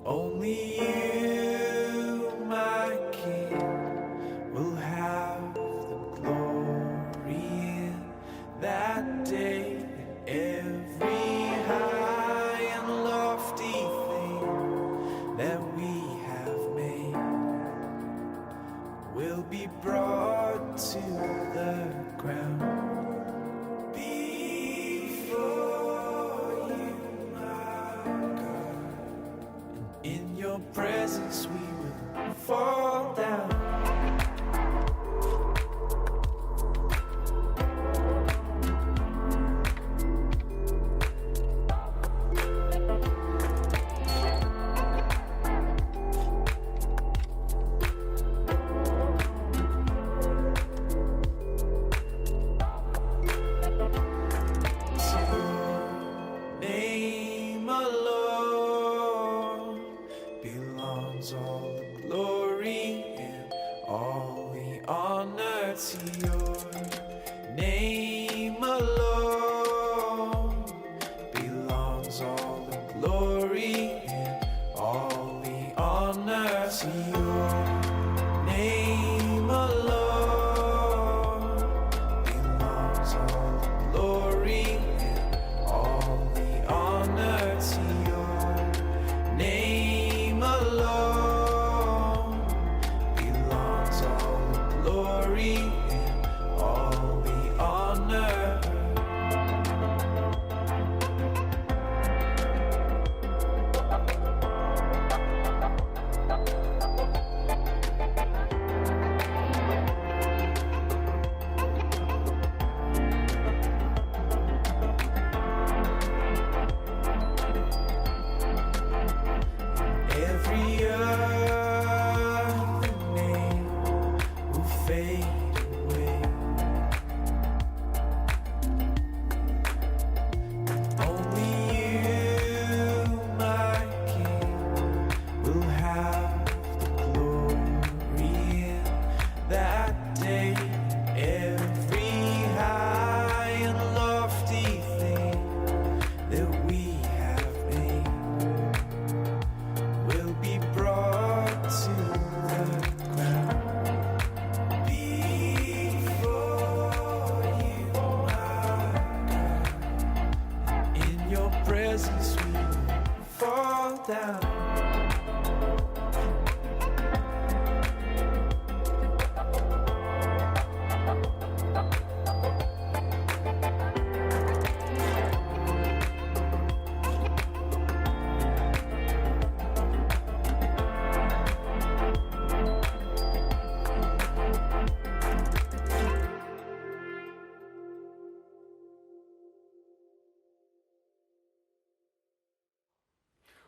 Only you, my King, will have the glory in that day. Every high and lofty thing that we have made will be brought to the ground. In your presence we will fall down. All the glory and all the honor to your name alone belongs. All the glory and all the honor to your name alone belongs. All the glory and all the honor to your name alone.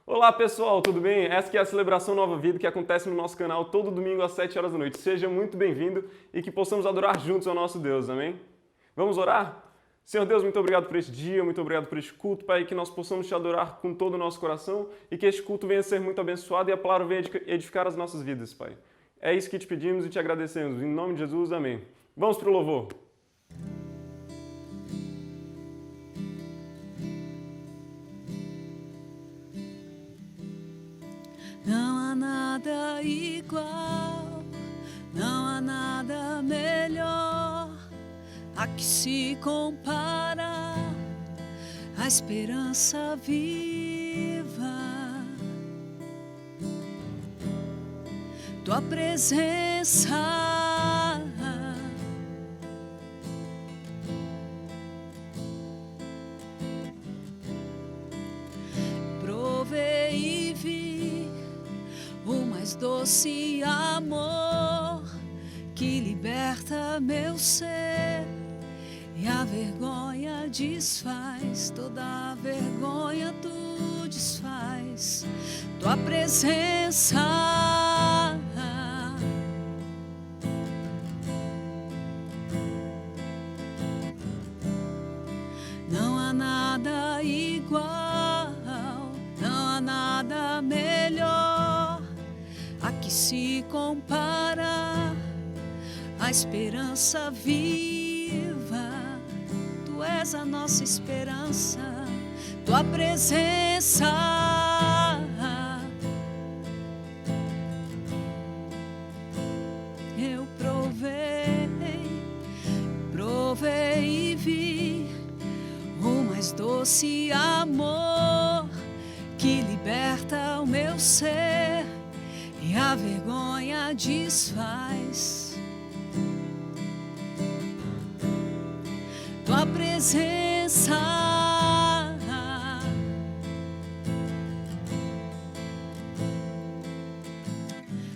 Olá pessoal, tudo bem? Essa aqui é a celebração Nova Vida que acontece no nosso canal todo domingo às 7 horas da noite. Seja muito bem-vindo e que possamos adorar juntos ao nosso Deus, amém? Vamos orar? Senhor Deus, muito obrigado por este dia, muito obrigado por este culto, Pai, que nós possamos te adorar com todo o nosso coração e que este culto venha a ser muito abençoado e a palavra venha edificar as nossas vidas, Pai. É isso que te pedimos e te agradecemos. Em nome de Jesus, amém. Vamos para o louvor. nada igual, não há nada melhor a que se compara a esperança viva, tua presença. Provei e vi o mais doce amor que liberta meu ser, e a vergonha desfaz, toda a vergonha tu desfaz, tua presença. Não há nada igual, não há nada melhor a que se compara a esperança viva. Tu és a nossa esperança, tua presença. Eu provei e vi o mais doce amor que liberta o meu ser, e a vergonha desfaz, tua presença.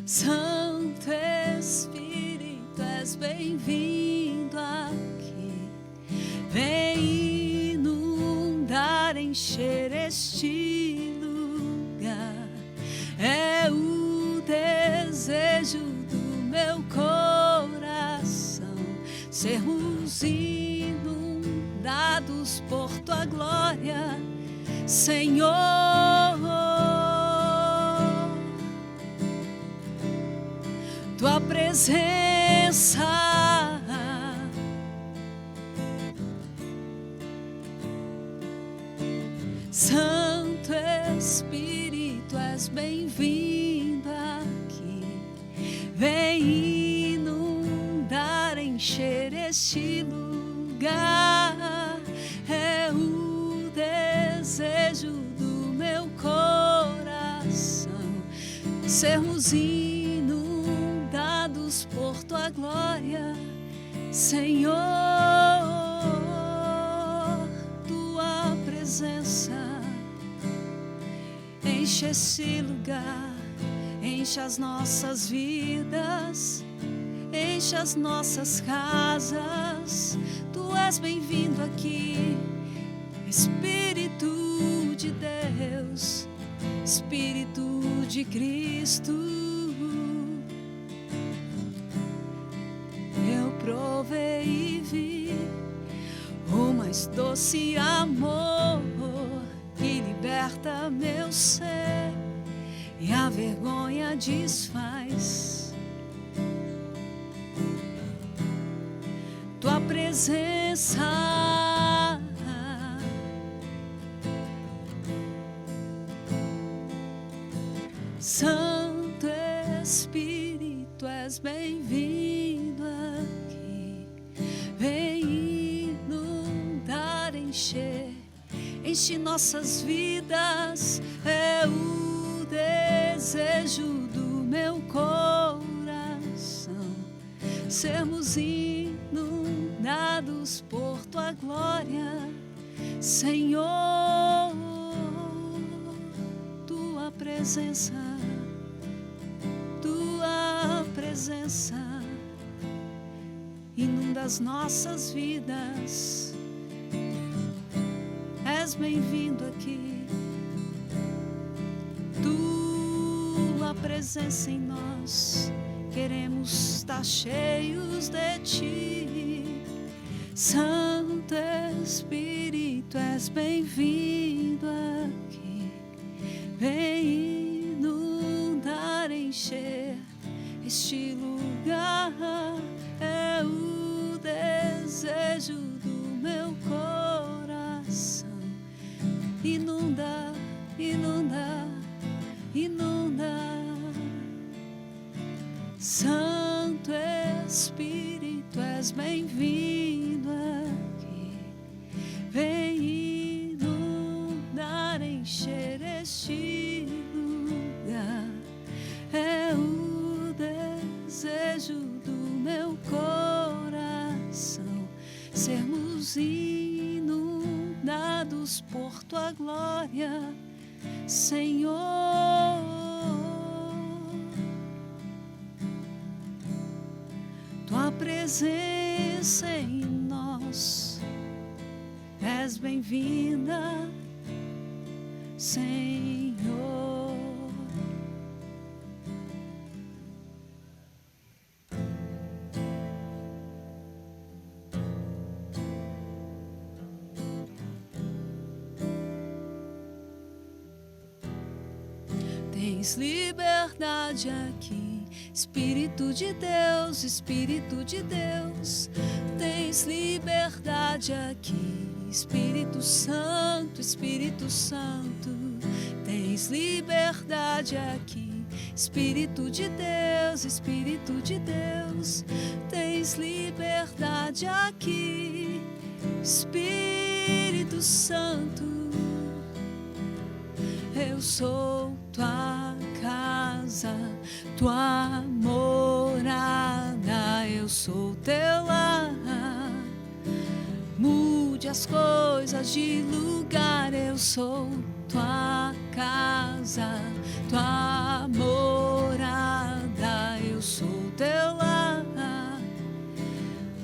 Santo Espírito, és bem-vindo aqui, vem inundar, encher este lugar. É o desejo do meu coração sermos inundados por tua glória, Senhor. Tua presença. Santo Espírito, és bem-vindo aqui, vem inundar, encher este lugar. É o desejo do meu coração sermos inundados por tua glória, Senhor. Tua presença enche esse lugar, enche as nossas vidas, enche as nossas casas. Tu és bem-vindo aqui, Espírito de Deus, Espírito de Cristo. Eu provei e vi o mais doce amor que liberta meu ser, e a vergonha desfaz, tua presença. Santo Espírito, és bem-vindo aqui, vem inundar, enche nossas vidas. É o desejo do meu coração sermos inundados por tua glória, Senhor. Tua presença, tua presença inunda as nossas vidas. És bem-vindo aqui, tua presença em nós. Queremos estar cheios de ti. Santo Espírito, és bem-vindo aqui, vem inundar, encher este lugar. É o desejo do meu coração. Inunda, inunda, inunda. Santo Espírito, és bem-vindo aqui. Vem inundar, encher este lugar. É o desejo do meu coração, sermos inundados por tua glória, Senhor. Tua presença em nós, és bem-vinda, Senhor. Tens liberdade aqui, Espírito de Deus, Espírito de Deus. Tens liberdade aqui, Espírito Santo, Espírito Santo. Tens liberdade aqui, Espírito de Deus, Espírito de Deus. Tens liberdade aqui, Espírito Santo. Eu sou tua casa, tua morada, eu sou teu lar. Mude as coisas de lugar, eu sou tua casa, tua morada, eu sou teu lar.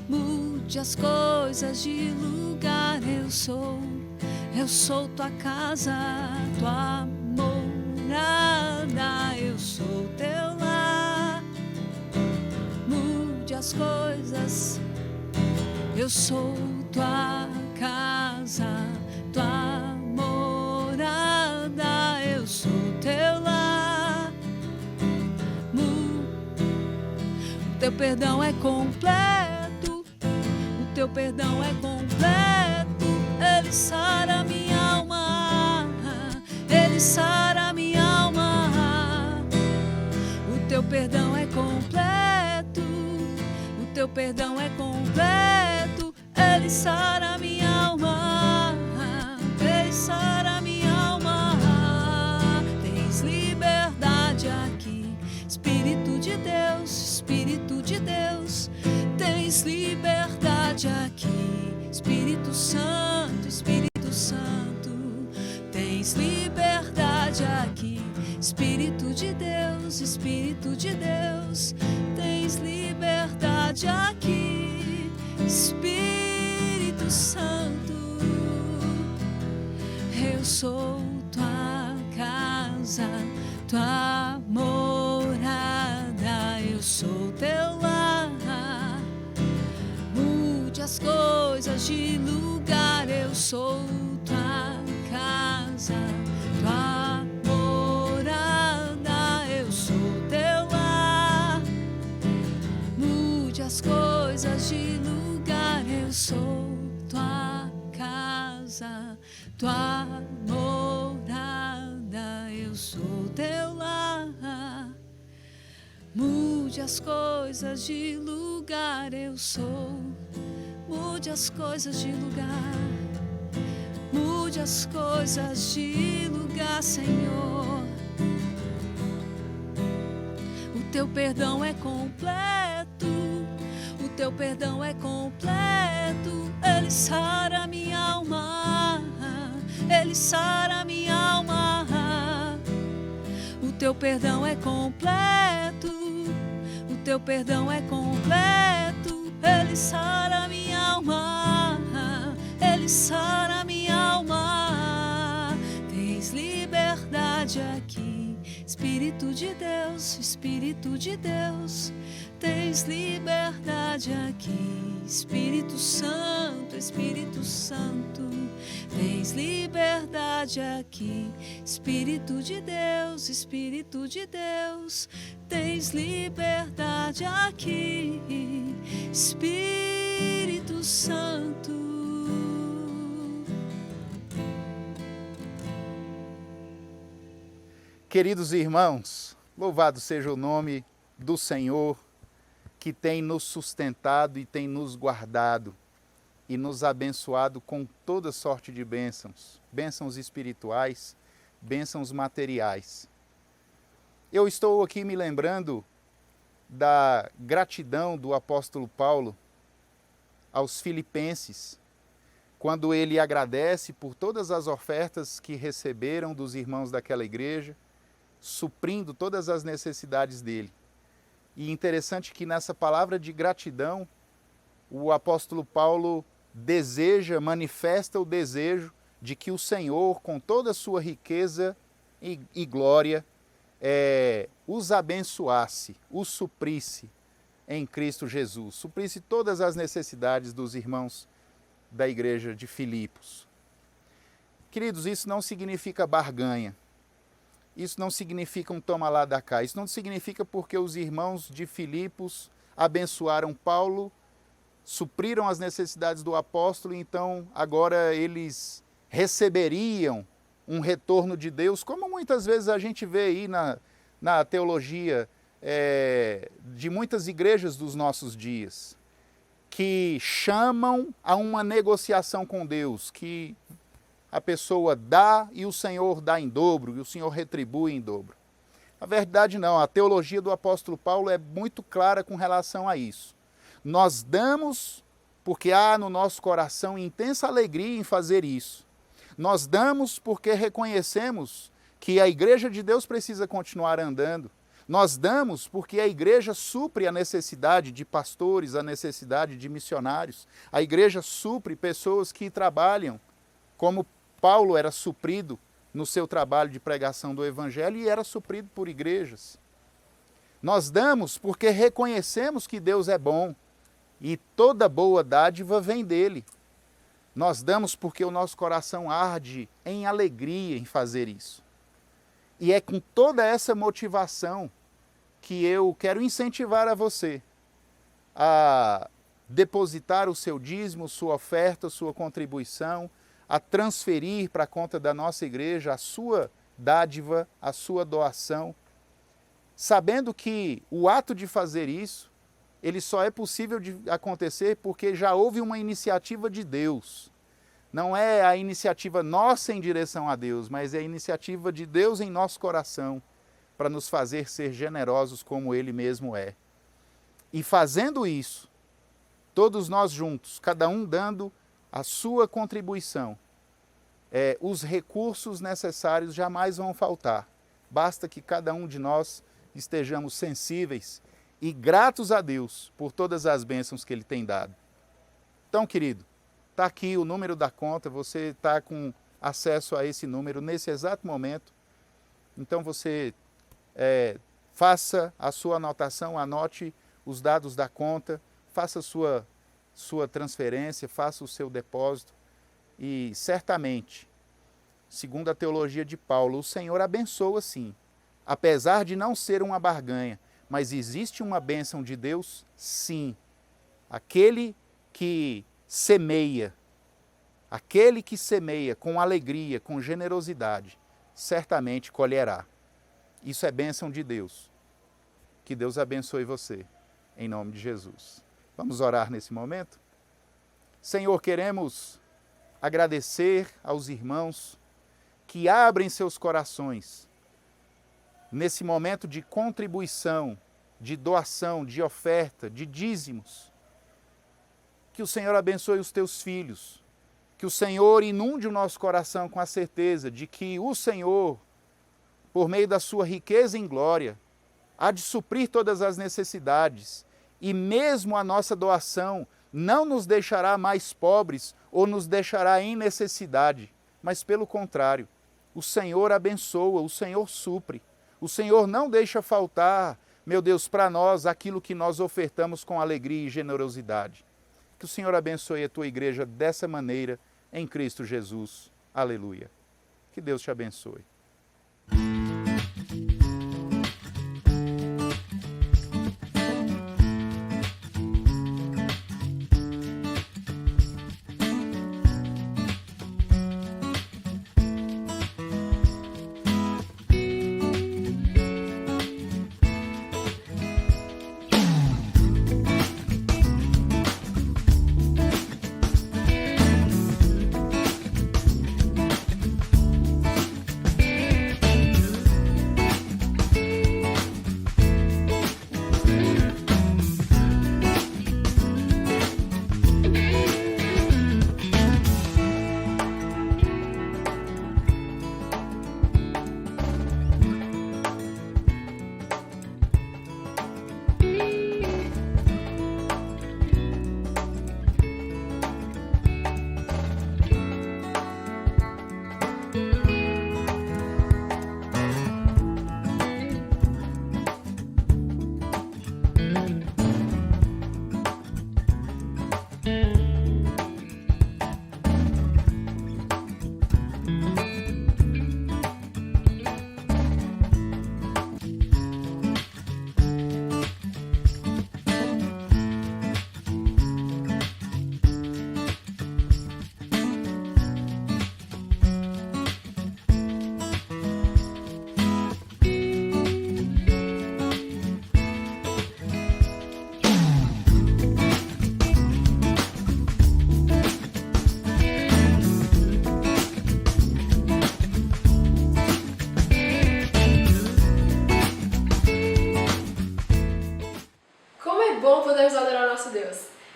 Mude as coisas de lugar, eu sou tua casa, tua morada, eu sou teu lar. Mude as coisas, eu sou tua casa, tua morada, eu sou teu lar. O teu perdão é completo, o teu perdão é completo. Ele sara minha alma, Ele sara minha alma. O teu perdão é completo, o teu perdão é completo. Ele sara minha alma, Ele sara minha alma. Tens liberdade aqui, Espírito de Deus, Espírito de Deus. Tens liberdade aqui, Espírito Santo, Espírito Santo. Tens liberdade aqui, Espírito de Deus, Espírito de Deus. Tens liberdade aqui, Espírito Santo. Eu sou tua casa, tua morada, eu sou teu lar. Mude as coisas de lugar, eu sou tua casa, tua morada, eu sou teu lar. Mude as coisas de lugar, eu sou tua casa, tua morada, eu sou teu lar. Mude as coisas de lugar, eu sou. Mude as coisas de lugar. Mude as coisas de lugar, Senhor. O teu perdão é completo, o teu perdão é completo. Ele sara minha alma, Ele sara minha alma. O teu perdão é completo, o teu perdão é completo. Ele sara minha alma, Ele sara minha alma. Tens liberdade aqui, Espírito de Deus, Espírito de Deus. Tens liberdade aqui, Espírito Santo, Espírito Santo. Tens liberdade aqui, Espírito de Deus, Espírito de Deus. Tens liberdade aqui, Espírito Santo. Queridos irmãos, louvado seja o nome do Senhor que tem nos sustentado e tem nos guardado e nos abençoado com toda sorte de bênçãos, bênçãos espirituais, bênçãos materiais. Eu estou aqui me lembrando da gratidão do apóstolo Paulo aos filipenses, quando ele agradece por todas as ofertas que receberam dos irmãos daquela igreja, suprindo todas as necessidades dele. E interessante que nessa palavra de gratidão, o apóstolo Paulo manifesta o desejo de que o Senhor, com toda a sua riqueza e glória, os abençoasse, os suprisse em Cristo Jesus, suprisse todas as necessidades dos irmãos da igreja de Filipos. Queridos, isso não significa barganha, isso não significa um toma lá da cá, isso não significa porque os irmãos de Filipos abençoaram Paulo, supriram as necessidades do apóstolo, então agora eles receberiam um retorno de Deus, como muitas vezes a gente vê aí na teologia de muitas igrejas dos nossos dias, que chamam a uma negociação com Deus, que a pessoa dá e o Senhor dá em dobro, e o Senhor retribui em dobro. Na verdade não, a teologia do apóstolo Paulo é muito clara com relação a isso. Nós damos porque há no nosso coração intensa alegria em fazer isso. Nós damos porque reconhecemos que a igreja de Deus precisa continuar andando. Nós damos porque a igreja supre a necessidade de pastores, a necessidade de missionários. A igreja supre pessoas que trabalham, como Paulo era suprido no seu trabalho de pregação do Evangelho e era suprido por igrejas. Nós damos porque reconhecemos que Deus é bom e toda boa dádiva vem dele. Nós damos porque o nosso coração arde em alegria em fazer isso. E é com toda essa motivação que eu quero incentivar a você a depositar o seu dízimo, sua oferta, sua contribuição, a transferir para a conta da nossa igreja a sua dádiva, a sua doação, sabendo que o ato de fazer isso, ele só é possível de acontecer porque já houve uma iniciativa de Deus. Não é a iniciativa nossa em direção a Deus, mas é a iniciativa de Deus em nosso coração para nos fazer ser generosos como Ele mesmo é. E fazendo isso, todos nós juntos, cada um dando a sua contribuição, os recursos necessários jamais vão faltar. Basta que cada um de nós estejamos sensíveis e gratos a Deus por todas as bênçãos que Ele tem dado. Então, querido, está aqui o número da conta, você está com acesso a esse número nesse exato momento. Então você faça a sua anotação, anote os dados da conta, faça a sua transferência, faça o seu depósito e certamente, segundo a teologia de Paulo, o Senhor abençoa sim, apesar de não ser uma barganha, mas existe uma bênção de Deus sim. Aquele que semeia com alegria, com generosidade, certamente colherá. Isso é bênção de Deus. Que Deus abençoe você, em nome de Jesus. Vamos orar nesse momento? Senhor, queremos agradecer aos irmãos que abrem seus corações nesse momento de contribuição, de doação, de oferta, de dízimos. Que o Senhor abençoe os teus filhos, que o Senhor inunde o nosso coração com a certeza de que o Senhor, por meio da sua riqueza em glória, há de suprir todas as necessidades e mesmo a nossa doação não nos deixará mais pobres ou nos deixará em necessidade, mas pelo contrário, o Senhor abençoa, o Senhor supre, o Senhor não deixa faltar, meu Deus, para nós aquilo que nós ofertamos com alegria e generosidade. Que o Senhor abençoe a tua igreja dessa maneira, em Cristo Jesus. Aleluia. Que Deus te abençoe.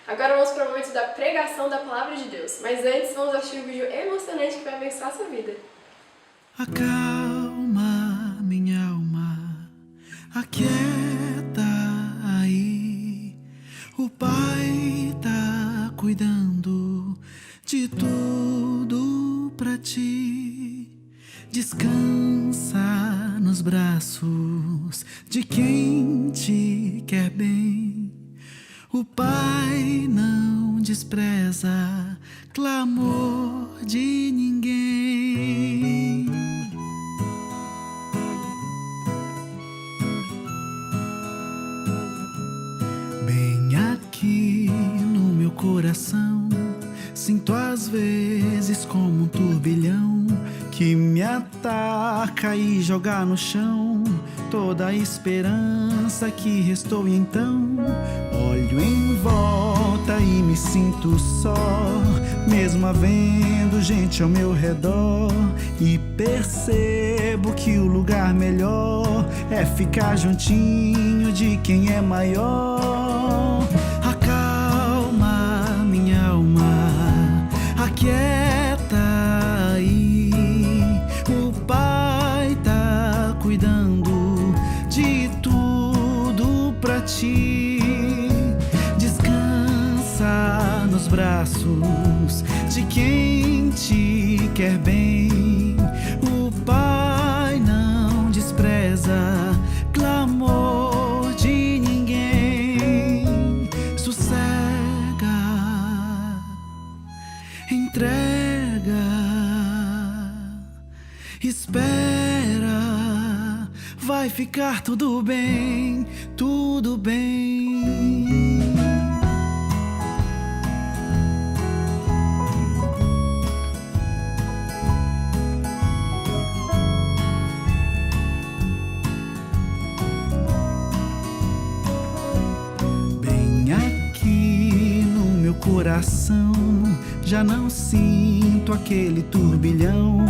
Agora vamos para o momento da pregação da Palavra de Deus. Mas antes, vamos assistir um vídeo emocionante que vai abençoar a sua vida. Acalma minha alma, aquieta aí. O Pai tá cuidando de tudo pra ti. Descansa nos braços de quem te quer bem. O Pai não despreza clamor de ninguém. Bem aqui no meu coração, sinto às vezes como um turbilhão que me ataca e joga no chão toda a esperança que restou. E então olho em volta e me sinto só, mesmo havendo gente ao meu redor, e percebo que o lugar melhor é ficar juntinho de quem é maior. Acalma minha alma, aquieta aí. O Pai tá cuidando de tudo pra ti. Descansa nos braços de quem te quer bem. O Pai não despreza clamor de ninguém. Sossega, entrega, espera, vai ficar tudo bem, tudo bem. Bem aqui no meu coração já não sinto aquele turbilhão,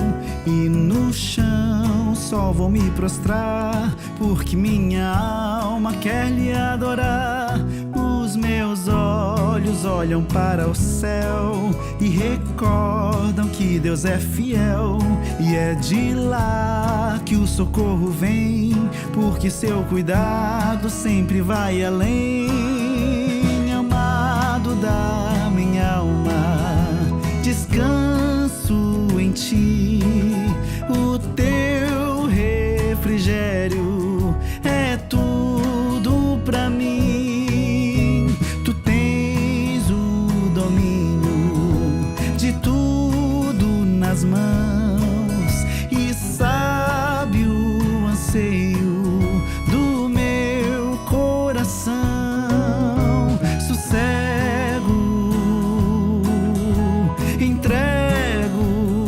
e no chão só vou me prostrar, porque minha alma quer lhe adorar. Os meus olhos olham para o céu e recordam que Deus é fiel, e é de lá que o socorro vem, porque seu cuidado sempre vai além. Amado da minha alma, descanso em ti. O teu refrigério é tudo pra mim. Tu tens o domínio de tudo nas mãos, e sabe o anseio do meu coração. Sossego, entrego,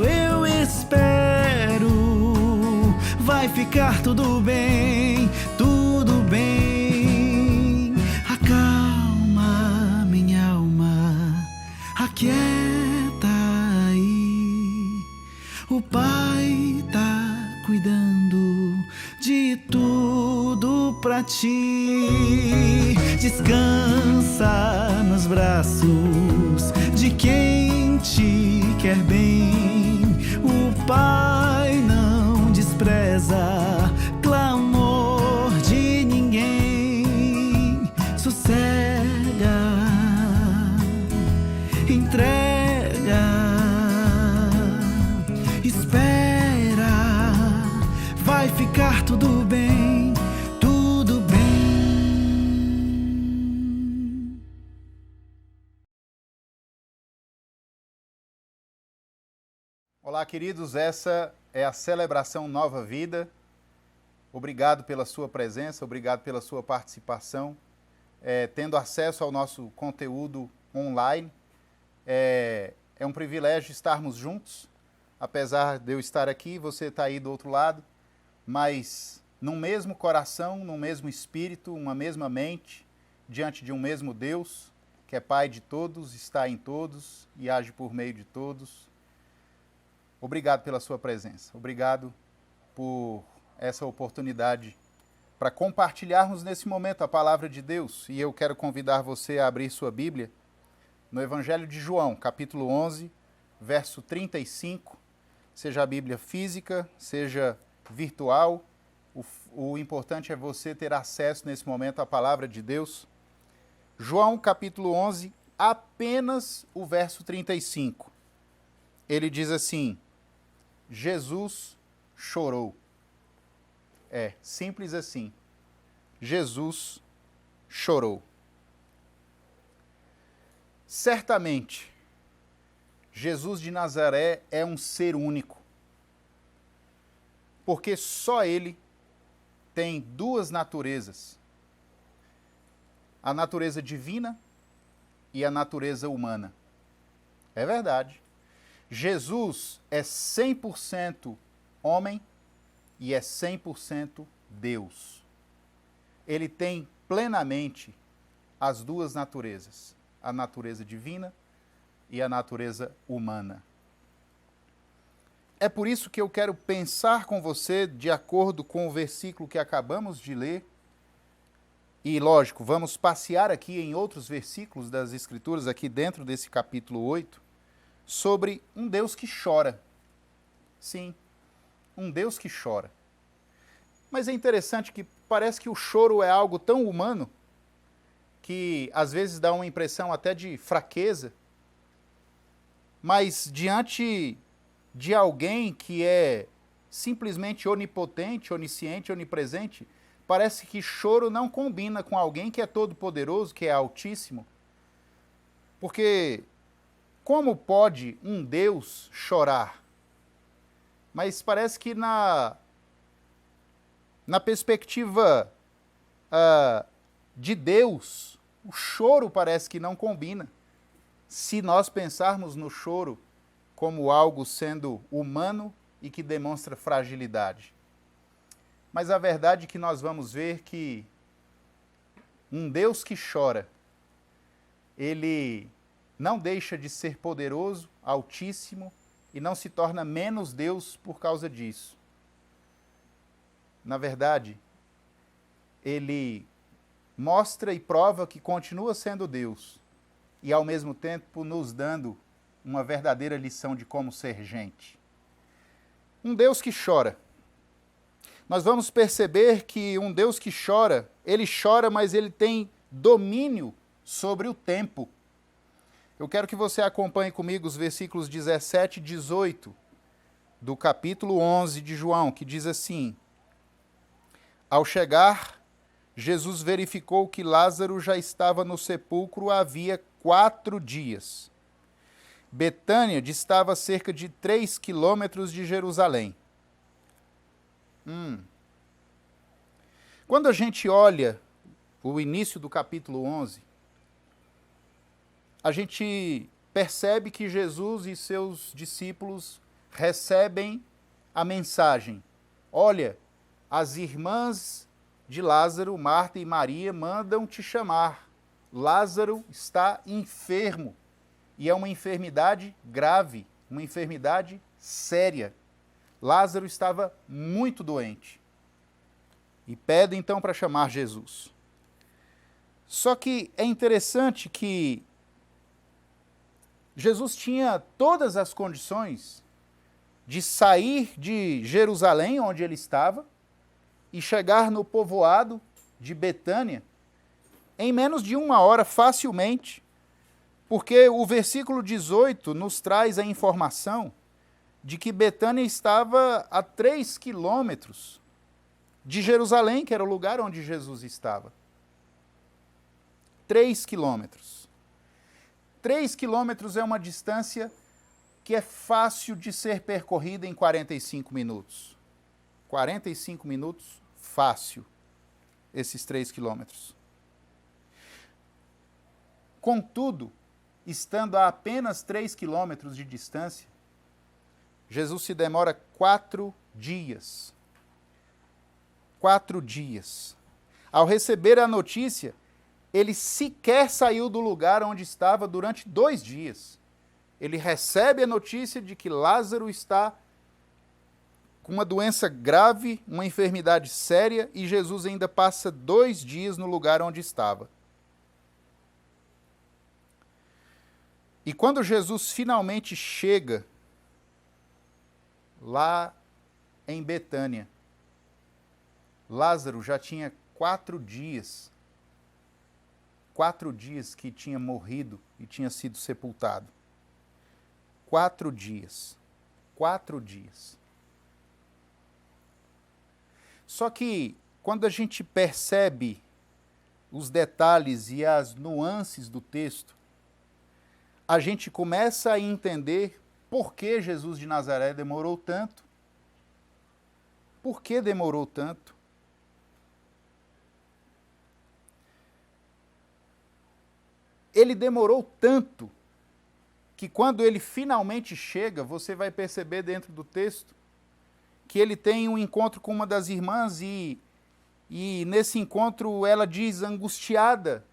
eu espero, vai ficar tudo bem, tudo bem. Acalma minha alma, aquieta aí. O Pai tá cuidando de tudo pra ti. Descansa nos braços de quem te quer bem. O Pai não despreza clamor de ninguém. Sossega, entrega, espera, vai ficar tudo bem, tudo bem. Olá, queridos, essa é a celebração Nova Vida. Obrigado pela sua presença, obrigado pela sua participação. Tendo acesso ao nosso conteúdo online, é um privilégio estarmos juntos. Apesar de eu estar aqui, você está aí do outro lado, mas num mesmo coração, num mesmo espírito, uma mesma mente, diante de um mesmo Deus, que é Pai de todos, está em todos e age por meio de todos. Obrigado pela sua presença, obrigado por essa oportunidade para compartilharmos nesse momento a palavra de Deus. E eu quero convidar você a abrir sua Bíblia no Evangelho de João, capítulo 11, verso 35. Seja a Bíblia física, seja virtual, o importante é você ter acesso nesse momento à palavra de Deus. João, capítulo 11, apenas o verso 35. Ele diz assim: Jesus chorou. É, simples assim. Jesus chorou. Certamente, Jesus de Nazaré é um ser único, porque só ele tem duas naturezas: a natureza divina e a natureza humana. É verdade. Jesus é 100% homem e é 100% Deus. Ele tem plenamente as duas naturezas, a natureza divina e a natureza humana. É por isso que eu quero pensar com você de acordo com o versículo que acabamos de ler. E, lógico, vamos passear aqui em outros versículos das Escrituras, aqui dentro desse capítulo 8, sobre um Deus que chora. Sim, um Deus que chora. Mas é interessante que parece que o choro é algo tão humano que às vezes dá uma impressão até de fraqueza. Mas diante de alguém que é simplesmente onipotente, onisciente, onipresente, parece que choro não combina com alguém que é todo-poderoso, que é altíssimo. Porque como pode um Deus chorar? Mas parece que na perspectiva de Deus, o choro parece que não combina. Se nós pensarmos no choro como algo sendo humano e que demonstra fragilidade. Mas a verdade é que nós vamos ver que um Deus que chora, ele não deixa de ser poderoso, altíssimo, e não se torna menos Deus por causa disso. Na verdade, ele mostra e prova que continua sendo Deus e, ao mesmo tempo, nos dando uma verdadeira lição de como ser gente. Um Deus que chora. Nós vamos perceber que um Deus que chora, mas ele tem domínio sobre o tempo. Eu quero que você acompanhe comigo os versículos 17 e 18 do capítulo 11 de João, que diz assim: Ao chegar, Jesus verificou que Lázaro já estava no sepulcro havia 4 dias. Betânia distava cerca de 3 quilômetros de Jerusalém. Quando a gente olha o início do capítulo 11, a gente percebe que Jesus e seus discípulos recebem a mensagem: olha, as irmãs de Lázaro, Marta e Maria, mandam te chamar. Lázaro está enfermo. E é uma enfermidade grave, uma enfermidade séria. Lázaro estava muito doente. E pede então para chamar Jesus. Só que é interessante que Jesus tinha todas as condições de sair de Jerusalém, onde ele estava, e chegar no povoado de Betânia em menos de 1 hora, facilmente, porque o versículo 18 nos traz a informação de que Betânia estava a 3 quilômetros de Jerusalém, que era o lugar onde Jesus estava. 3 quilômetros. 3 quilômetros é uma distância que é fácil de ser percorrida em 45 minutos. 45 minutos, fácil, esses 3 quilômetros. Contudo, estando a apenas 3 quilômetros de distância, Jesus se demora 4 dias. 4 dias. Ao receber a notícia, ele sequer saiu do lugar onde estava durante 2 dias. Ele recebe a notícia de que Lázaro está com uma doença grave, uma enfermidade séria, e Jesus ainda passa 2 dias no lugar onde estava. E quando Jesus finalmente chega lá em Betânia, Lázaro já tinha 4 dias que tinha morrido e tinha sido sepultado. 4 dias. 4 dias. Só que quando a gente percebe os detalhes e as nuances do texto, a gente começa a entender por que Jesus de Nazaré demorou tanto. Por que demorou tanto? Ele demorou tanto que quando ele finalmente chega, você vai perceber dentro do texto que ele tem um encontro com uma das irmãs e nesse encontro ela diz angustiada,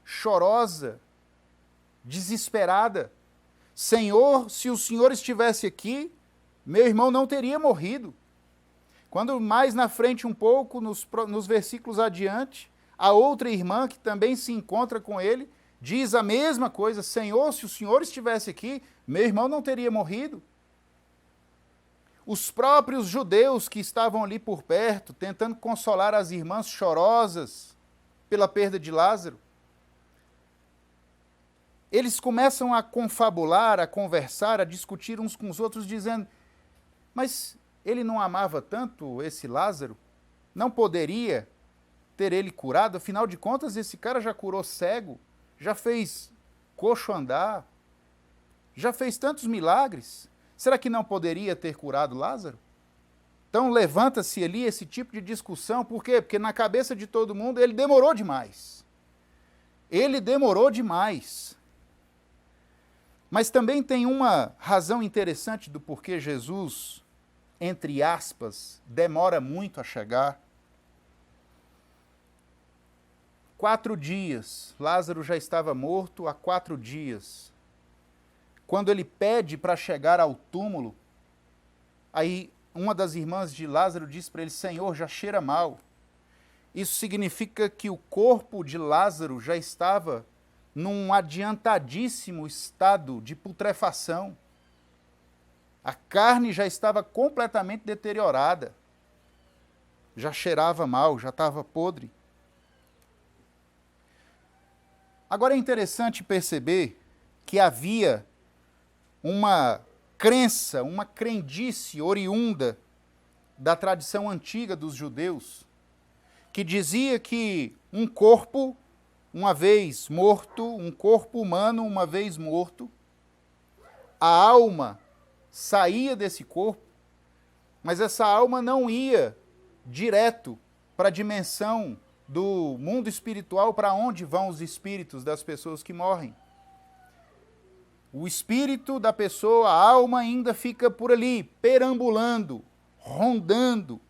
chorosa, desesperada: Senhor, se o Senhor estivesse aqui, meu irmão não teria morrido. Quando mais na frente um pouco, nos versículos adiante, a outra irmã que também se encontra com ele, diz a mesma coisa: Senhor, se o Senhor estivesse aqui, meu irmão não teria morrido. Os próprios judeus que estavam ali por perto, tentando consolar as irmãs chorosas pela perda de Lázaro, eles começam a confabular, a conversar, a discutir uns com os outros, dizendo: mas ele não amava tanto esse Lázaro? Não poderia ter ele curado? Afinal de contas, esse cara já curou cego, já fez coxo andar, já fez tantos milagres. Será que não poderia ter curado Lázaro? Então levanta-se ali esse tipo de discussão. Por quê? Porque na cabeça de todo mundo ele demorou demais. Ele demorou demais. Mas também tem uma razão interessante do porquê Jesus, entre aspas, demora muito a chegar. 4 dias, Lázaro já estava morto há 4 dias. Quando ele pede para chegar ao túmulo, aí uma das irmãs de Lázaro diz para ele: Senhor, já cheira mal. Isso significa que o corpo de Lázaro já estava num adiantadíssimo estado de putrefação. A carne já estava completamente deteriorada. Já cheirava mal, já estava podre. Agora é interessante perceber que havia uma crença, uma crendice oriunda da tradição antiga dos judeus, que dizia que um corpo, uma vez morto, um corpo humano, uma vez morto, a alma saía desse corpo, mas essa alma não ia direto para a dimensão do mundo espiritual, para onde vão os espíritos das pessoas que morrem. O espírito da pessoa, a alma, ainda fica por ali, perambulando, rondando,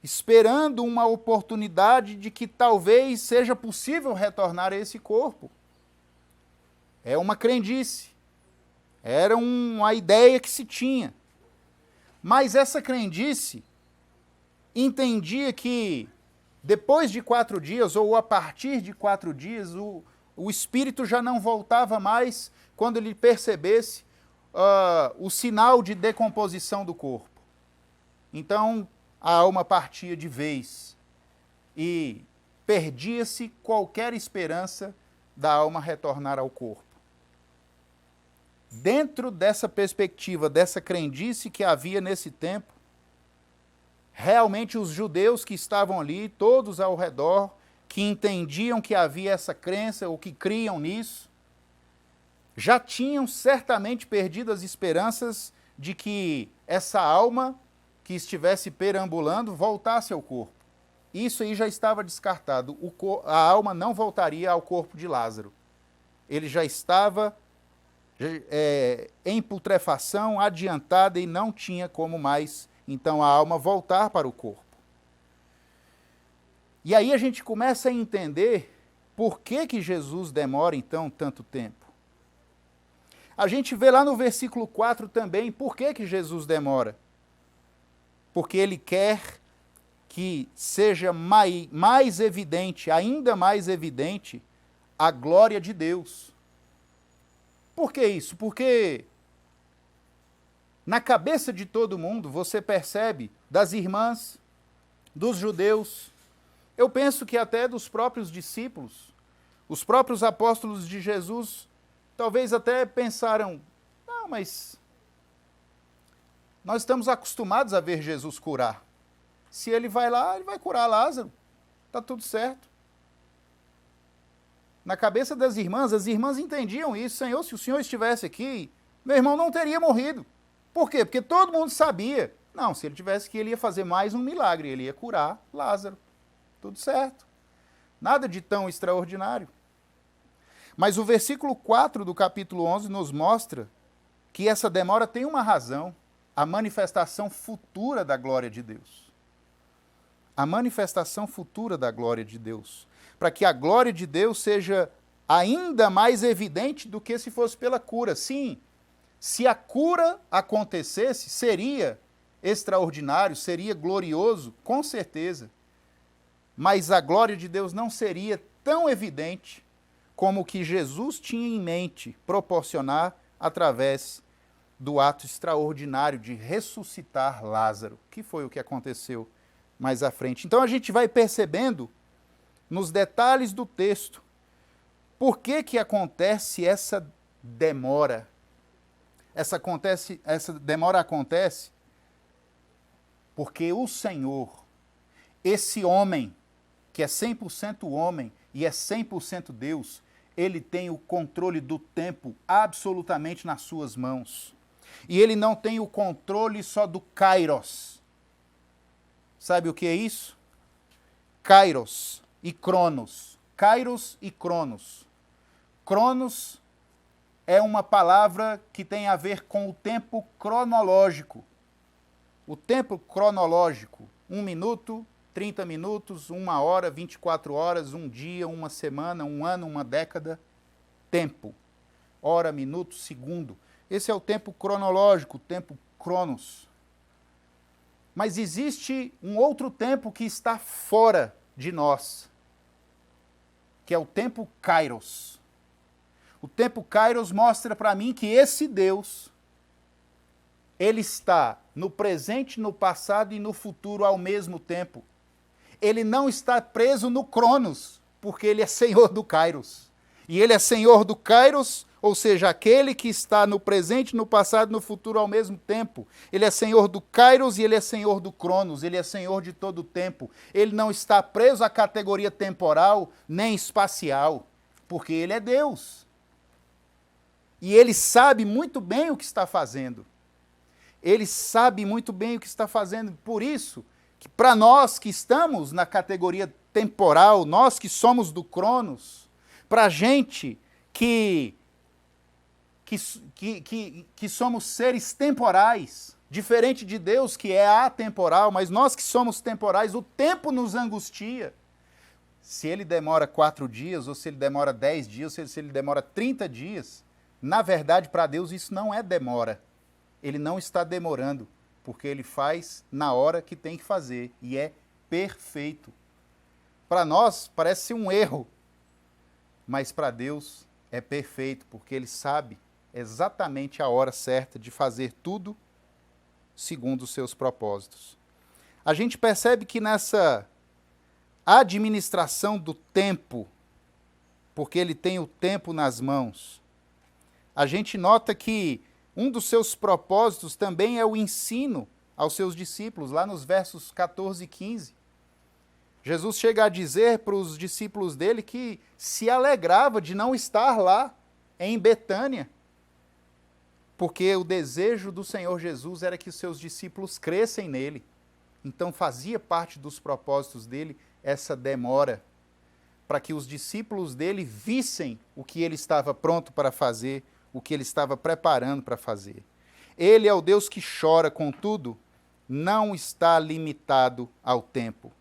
esperando uma oportunidade de que talvez seja possível retornar a esse corpo. É uma crendice. Era uma ideia que se tinha. Mas essa crendice entendia que depois de 4 dias, ou a partir de 4 dias, o espírito já não voltava mais quando ele percebesse o sinal de decomposição do corpo. Então, a alma partia de vez e perdia-se qualquer esperança da alma retornar ao corpo. Dentro dessa perspectiva, dessa crendice que havia nesse tempo, realmente os judeus que estavam ali, todos ao redor, que entendiam que havia essa crença ou que criam nisso, já tinham certamente perdido as esperanças de que essa alma que estivesse perambulando voltasse ao corpo. Isso aí já estava descartado. A alma não voltaria ao corpo de Lázaro. Ele já estava em putrefação, adiantada, e não tinha como mais, então, a alma voltar para o corpo. E aí a gente começa a entender por que Jesus demora, então, tanto tempo. A gente vê lá no versículo 4 também por que Jesus demora. porque Ele quer que seja mais evidente, ainda mais evidente, a glória de Deus. Por que isso? Porque na cabeça de todo mundo você percebe, das irmãs, dos judeus, eu penso que até dos próprios discípulos, os próprios apóstolos de Jesus, talvez até pensaram, não, mas nós estamos acostumados a ver Jesus curar. Se ele vai lá, ele vai curar Lázaro. Está tudo certo. Na cabeça das irmãs, as irmãs entendiam isso. Senhor, se o Senhor estivesse aqui, meu irmão não teria morrido. Por quê? Porque todo mundo sabia. Não, se ele tivesse aqui, ele ia fazer mais um milagre. Ele ia curar Lázaro. Tudo certo. Nada de tão extraordinário. Mas o versículo 4 do capítulo 11 nos mostra que essa demora tem uma razão. A manifestação futura da glória de Deus. A manifestação futura da glória de Deus. Para que a glória de Deus seja ainda mais evidente do que se fosse pela cura. Sim, se a cura acontecesse, seria extraordinário, seria glorioso, com certeza. Mas a glória de Deus não seria tão evidente como o que Jesus tinha em mente proporcionar através do ato extraordinário de ressuscitar Lázaro, que foi o que aconteceu mais à frente. Então a gente vai percebendo nos detalhes do texto por que acontece essa demora. Essa demora acontece porque o Senhor, esse homem, que é 100% homem e é 100% Deus, ele tem o controle do tempo absolutamente nas suas mãos. E ele não tem o controle só do kairos. Sabe o que é isso? Kairos e cronos. Kairos e cronos. Cronos é uma palavra que tem a ver com o tempo cronológico. O tempo cronológico, 1 minuto, 30 minutos, 1 hora, 24 horas, um dia, uma semana, um ano, uma década. Tempo. Hora, minuto, segundo. Esse é o tempo cronológico, o tempo cronos. Mas existe um outro tempo que está fora de nós, que é o tempo kairos. O tempo kairos mostra para mim que esse Deus, ele está no presente, no passado e no futuro ao mesmo tempo. Ele não está preso no cronos, porque ele é Senhor do kairos. E ele é Senhor do kairos, ou seja, aquele que está no presente, no passado e no futuro ao mesmo tempo. Ele é Senhor do kairos e ele é Senhor do cronos, ele é Senhor de todo o tempo. Ele não está preso à categoria temporal nem espacial, porque ele é Deus. E ele sabe muito bem o que está fazendo. Ele sabe muito bem o que está fazendo. Por isso, que para nós que estamos na categoria temporal, nós que somos do cronos, para a gente que somos seres temporais, diferente de Deus que é atemporal, mas nós que somos temporais, o tempo nos angustia. Se ele demora 4 dias, ou se ele demora 10 dias, ou se ele demora 30 dias, na verdade, para Deus isso não é demora. Ele não está demorando, porque ele faz na hora que tem que fazer, e é perfeito. Para nós parece ser um erro, mas para Deus é perfeito, porque ele sabe exatamente a hora certa de fazer tudo segundo os seus propósitos. A gente percebe que nessa administração do tempo, porque ele tem o tempo nas mãos, a gente nota que um dos seus propósitos também é o ensino aos seus discípulos, lá nos versos 14 e 15. Jesus chega a dizer para os discípulos dele que se alegrava de não estar lá em Betânia, porque o desejo do Senhor Jesus era que os seus discípulos crescem nele. Então fazia parte dos propósitos dele essa demora, para que os discípulos dele vissem o que ele estava pronto para fazer, o que ele estava preparando para fazer. Ele é o Deus que chora, contudo, não está limitado ao tempo.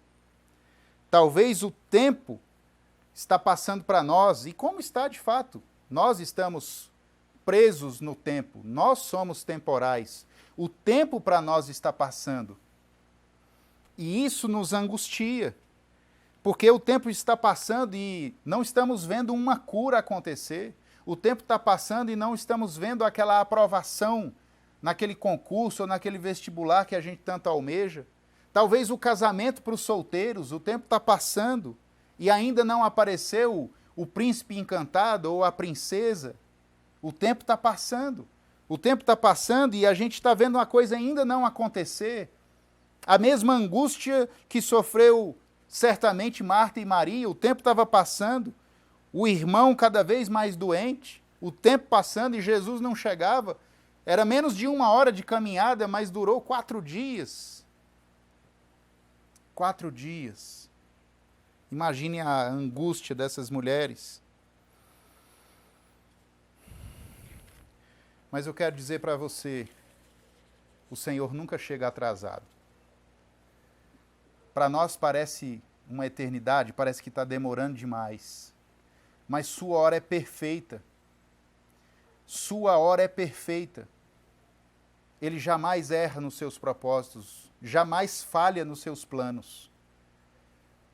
Talvez o tempo está passando para nós, e como está de fato? Nós estamos presos no tempo, nós somos temporais. O tempo para nós está passando. E isso nos angustia, porque o tempo está passando e não estamos vendo uma cura acontecer. O tempo está passando e não estamos vendo aquela aprovação naquele concurso ou naquele vestibular que a gente tanto almeja. Talvez o casamento para os solteiros, o tempo está passando e ainda não apareceu o príncipe encantado ou a princesa. O tempo está passando. O tempo está passando e a gente está vendo uma coisa ainda não acontecer. A mesma angústia que sofreu certamente Marta e Maria, o tempo estava passando. O irmão cada vez mais doente, o tempo passando e Jesus não chegava. Era menos de 1 hora de caminhada, mas durou 4 dias. 4 dias. Imagine a angústia dessas mulheres. Mas eu quero dizer para você, o Senhor nunca chega atrasado. Para nós parece uma eternidade, parece que está demorando demais. Mas sua hora é perfeita. Sua hora é perfeita. Ele jamais erra nos seus propósitos, jamais falha nos seus planos.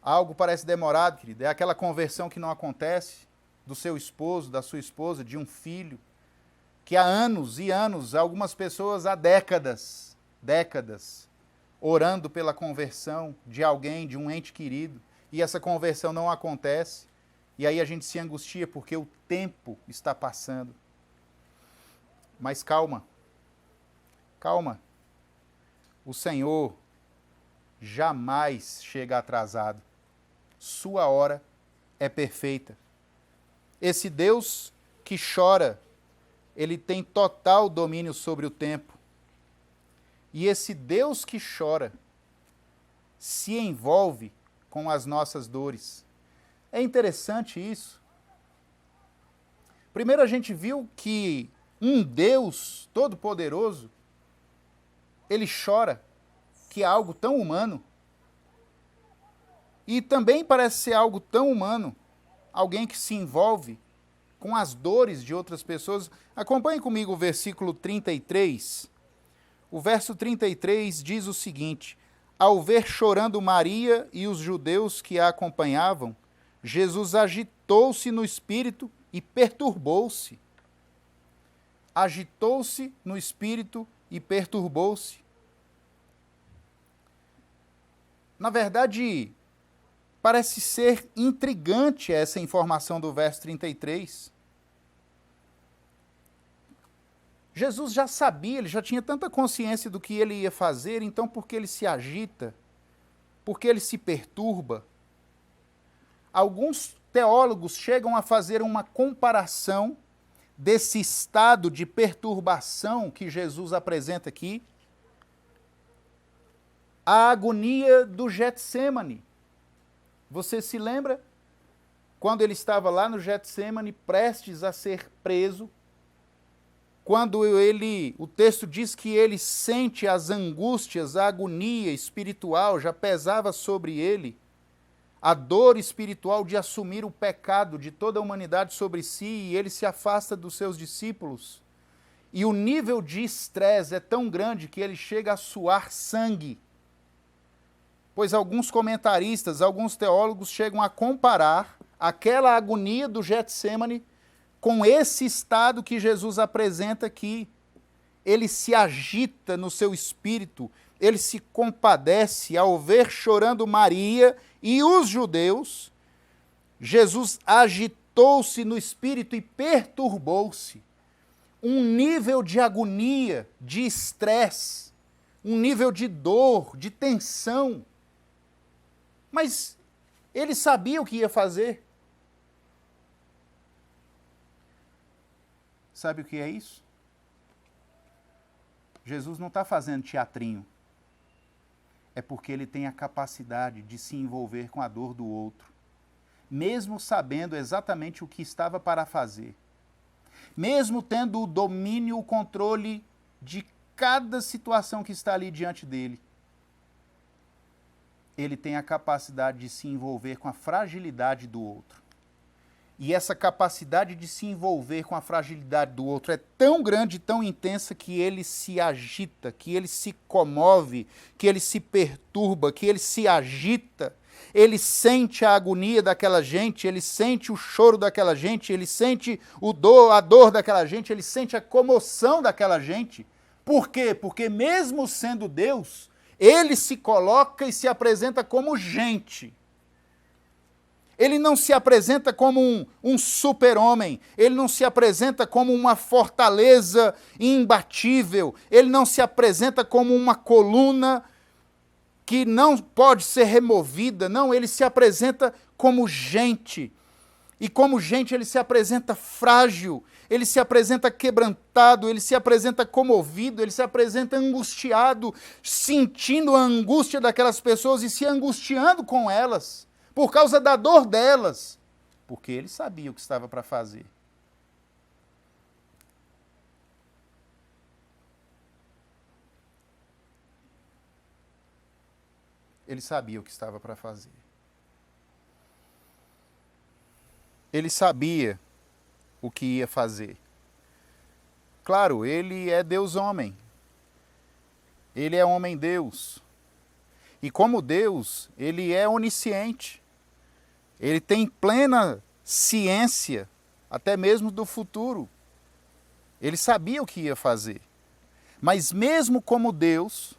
Algo parece demorado, querido, é aquela conversão que não acontece do seu esposo, da sua esposa, de um filho, que há anos e anos, algumas pessoas há décadas, orando pela conversão de alguém, de um ente querido, e essa conversão não acontece. E aí a gente se angustia porque o tempo está passando. Mas calma. Calma. O Senhor jamais chega atrasado. Sua hora é perfeita. Esse Deus que chora, ele tem total domínio sobre o tempo. E esse Deus que chora se envolve com as nossas dores. É interessante isso. Primeiro a gente viu que um Deus todo-poderoso, ele chora, que é algo tão humano. E também parece ser algo tão humano, alguém que se envolve com as dores de outras pessoas. Acompanhe comigo o versículo 33. O verso 33 diz o seguinte: ao ver chorando Maria e os judeus que a acompanhavam, Jesus agitou-se no espírito e perturbou-se. Agitou-se no espírito e perturbou-se. Na verdade, parece ser intrigante essa informação do verso 33. Jesus já sabia, ele já tinha tanta consciência do que ele ia fazer, então por que ele se agita? Por que ele se perturba? Alguns teólogos chegam a fazer uma comparação desse estado de perturbação que Jesus apresenta aqui à agonia do Getsêmani. Você se lembra? Quando ele estava lá no Getsêmani, prestes a ser preso, quando o texto diz que ele sente as angústias, a agonia espiritual já pesava sobre ele, a dor espiritual de assumir o pecado de toda a humanidade sobre si, e ele se afasta dos seus discípulos. E o nível de estresse é tão grande que ele chega a suar sangue. Pois alguns comentaristas, alguns teólogos chegam a comparar aquela agonia do Getsêmani com esse estado que Jesus apresenta aqui. Ele se agita no seu espírito, ele se compadece ao ver chorando Maria e os judeus. Jesus agitou-se no espírito e perturbou-se. Um nível de agonia, de estresse, um nível de dor, de tensão. Mas ele sabia o que ia fazer. Sabe o que é isso? Jesus não está fazendo teatrinho. É porque ele tem a capacidade de se envolver com a dor do outro, mesmo sabendo exatamente o que estava para fazer, mesmo tendo o domínio, o controle de cada situação que está ali diante dele. Ele tem a capacidade de se envolver com a fragilidade do outro. E essa capacidade de se envolver com a fragilidade do outro é tão grande, tão intensa, que ele se agita, que ele se comove, que ele se perturba, que ele se agita. Ele sente a agonia daquela gente, ele sente o choro daquela gente, ele sente a dor daquela gente, ele sente a comoção daquela gente. Por quê? Porque mesmo sendo Deus, ele se coloca e se apresenta como gente. Ele não se apresenta como um super-homem, ele não se apresenta como uma fortaleza imbatível, ele não se apresenta como uma coluna que não pode ser removida, não, ele se apresenta como gente. E como gente ele se apresenta frágil, ele se apresenta quebrantado, ele se apresenta comovido, ele se apresenta angustiado, sentindo a angústia daquelas pessoas e se angustiando com elas, por causa da dor delas, porque ele sabia o que estava para fazer. Ele sabia o que estava para fazer. Ele sabia o que ia fazer. Claro, ele é Deus-homem. Ele é homem-Deus. E como Deus, ele é onisciente. Ele tem plena ciência, até mesmo do futuro. Ele sabia o que ia fazer. Mas mesmo como Deus,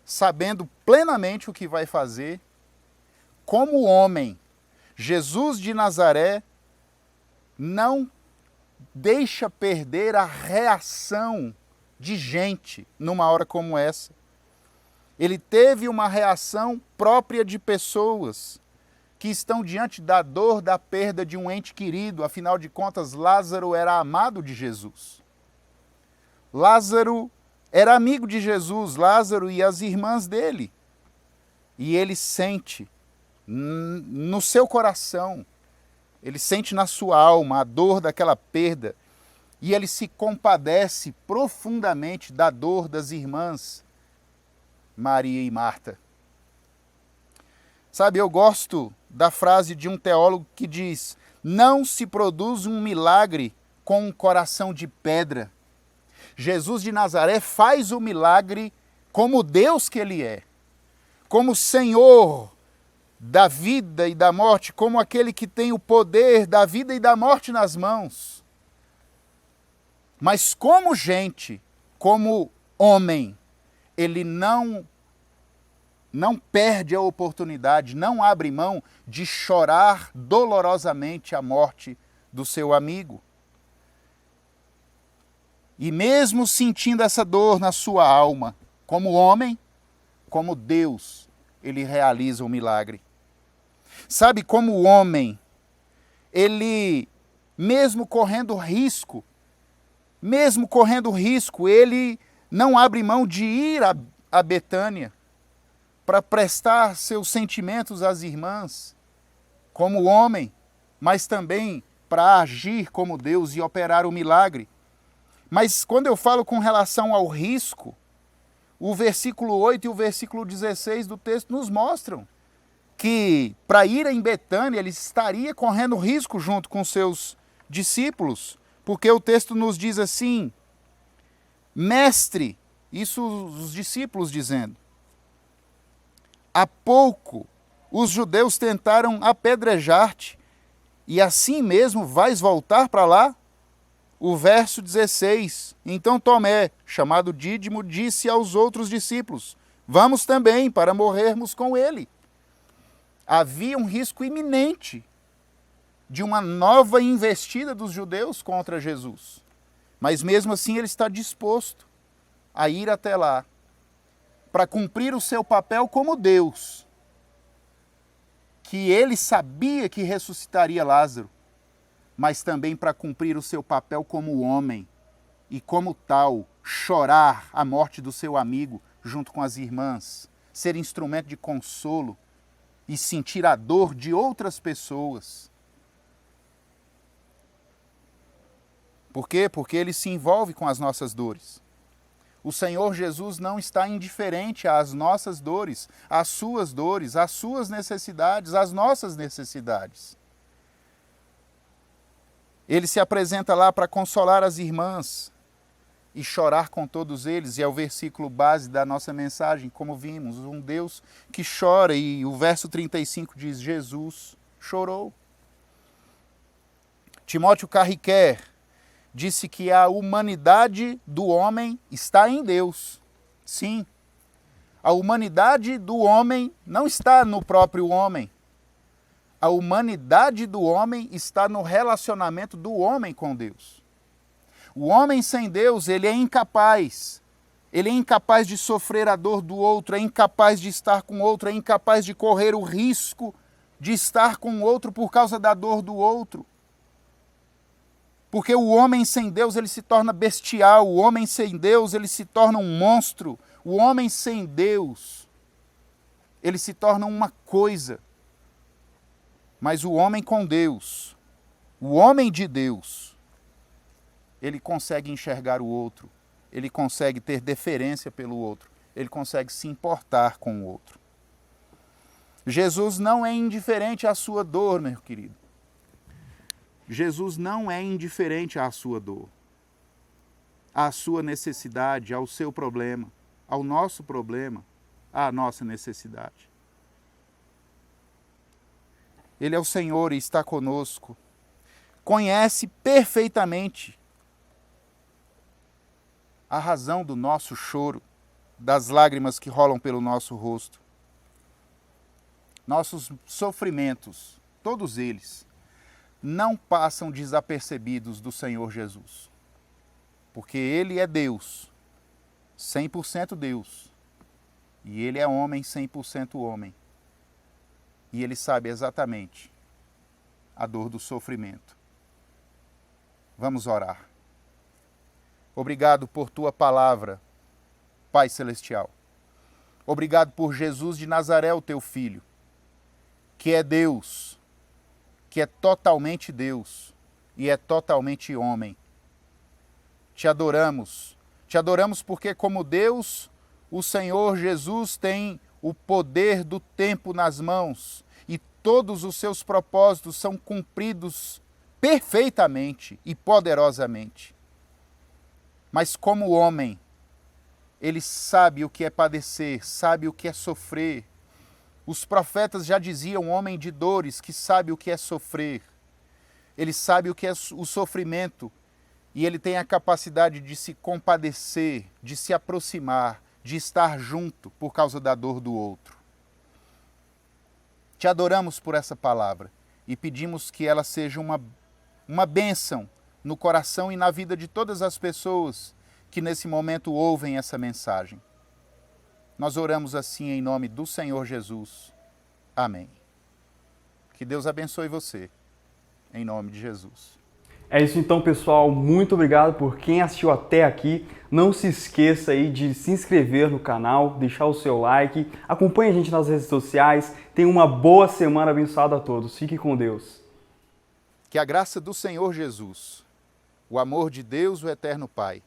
sabendo plenamente o que vai fazer, como homem, Jesus de Nazaré não deixa perder a reação de gente numa hora como essa. Ele teve uma reação própria de pessoas que estão diante da dor da perda de um ente querido. Afinal de contas, Lázaro era amado de Jesus. Lázaro era amigo de Jesus, Lázaro e as irmãs dele. E ele sente no seu coração, ele sente na sua alma a dor daquela perda. E ele se compadece profundamente da dor das irmãs Maria e Marta. Sabe, eu gosto da frase de um teólogo que diz: não se produz um milagre com um coração de pedra. Jesus de Nazaré faz o milagre como Deus que ele é, como Senhor da vida e da morte, como aquele que tem o poder da vida e da morte nas mãos. Mas como gente, como homem, ele não perde a oportunidade, não abre mão de chorar dolorosamente a morte do seu amigo. E mesmo sentindo essa dor na sua alma, como homem, como Deus, ele realiza o milagre. Sabe, como homem, ele, mesmo correndo risco, ele não abre mão de ir a Betânia para prestar seus sentimentos às irmãs, como homem, mas também para agir como Deus e operar o milagre. Mas quando eu falo com relação ao risco, o versículo 8 e o versículo 16 do texto nos mostram que para ir em Betânia ele estaria correndo risco junto com seus discípulos, porque o texto nos diz assim: mestre, isso os discípulos dizendo, há pouco os judeus tentaram apedrejar-te e assim mesmo vais voltar para lá? O verso 16, então Tomé, chamado Dídimo, disse aos outros discípulos: vamos também para morrermos com ele. Havia um risco iminente de uma nova investida dos judeus contra Jesus. Mas mesmo assim ele está disposto a ir até lá para cumprir o seu papel como Deus, que ele sabia que ressuscitaria Lázaro, mas também para cumprir o seu papel como homem e, como tal, chorar a morte do seu amigo junto com as irmãs, ser instrumento de consolo e sentir a dor de outras pessoas. Por quê? Porque ele se envolve com as nossas dores. O Senhor Jesus não está indiferente às nossas dores, às suas necessidades, às nossas necessidades. Ele se apresenta lá para consolar as irmãs e chorar com todos eles. E é o versículo base da nossa mensagem, como vimos, um Deus que chora. E o verso 35 diz, Jesus chorou. Timóteo Carriquer disse que a humanidade do homem está em Deus. Sim, a humanidade do homem não está no próprio homem. A humanidade do homem está no relacionamento do homem com Deus. O homem sem Deus, ele é incapaz. Ele é incapaz de sofrer a dor do outro, é incapaz de estar com o outro, é incapaz de correr o risco de estar com o outro por causa da dor do outro. Porque o homem sem Deus, ele se torna bestial, o homem sem Deus, ele se torna um monstro. O homem sem Deus, ele se torna uma coisa. Mas o homem com Deus, o homem de Deus, ele consegue enxergar o outro, ele consegue ter deferência pelo outro, ele consegue se importar com o outro. Jesus não é indiferente à sua dor, meu querido. Jesus não é indiferente à sua dor, à sua necessidade, ao seu problema, ao nosso problema, à nossa necessidade. Ele é o Senhor e está conosco. Conhece perfeitamente a razão do nosso choro, das lágrimas que rolam pelo nosso rosto. Nossos sofrimentos, todos eles, não passam desapercebidos do Senhor Jesus. Porque Ele é Deus, 100% Deus. E Ele é homem, 100% homem. E Ele sabe exatamente a dor do sofrimento. Vamos orar. Obrigado por Tua palavra, Pai Celestial. Obrigado por Jesus de Nazaré, o Teu Filho, que é Deus, que é totalmente Deus e é totalmente homem. Te adoramos porque como Deus, o Senhor Jesus tem o poder do tempo nas mãos e todos os seus propósitos são cumpridos perfeitamente e poderosamente. Mas como homem, ele sabe o que é padecer, sabe o que é sofrer. Os profetas já diziam, homem de dores, que sabe o que é sofrer. Ele sabe o que é o sofrimento e ele tem a capacidade de se compadecer, de se aproximar, de estar junto por causa da dor do outro. Te adoramos por essa palavra e pedimos que ela seja uma bênção no coração e na vida de todas as pessoas que nesse momento ouvem essa mensagem. Nós oramos assim em nome do Senhor Jesus. Amém. Que Deus abençoe você, em nome de Jesus. É isso então, pessoal. Muito obrigado por quem assistiu até aqui. Não se esqueça aí de se inscrever no canal, deixar o seu like, acompanhe a gente nas redes sociais. Tenha uma boa semana abençoada a todos. Fique com Deus. Que a graça do Senhor Jesus, o amor de Deus, o Eterno Pai,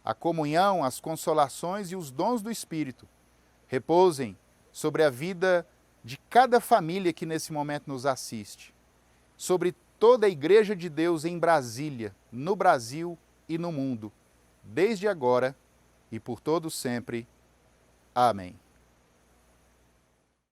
a comunhão, as consolações e os dons do Espírito repousem sobre a vida de cada família que nesse momento nos assiste, sobre toda a Igreja de Deus em Brasília, no Brasil e no mundo, desde agora e por todo sempre. Amém.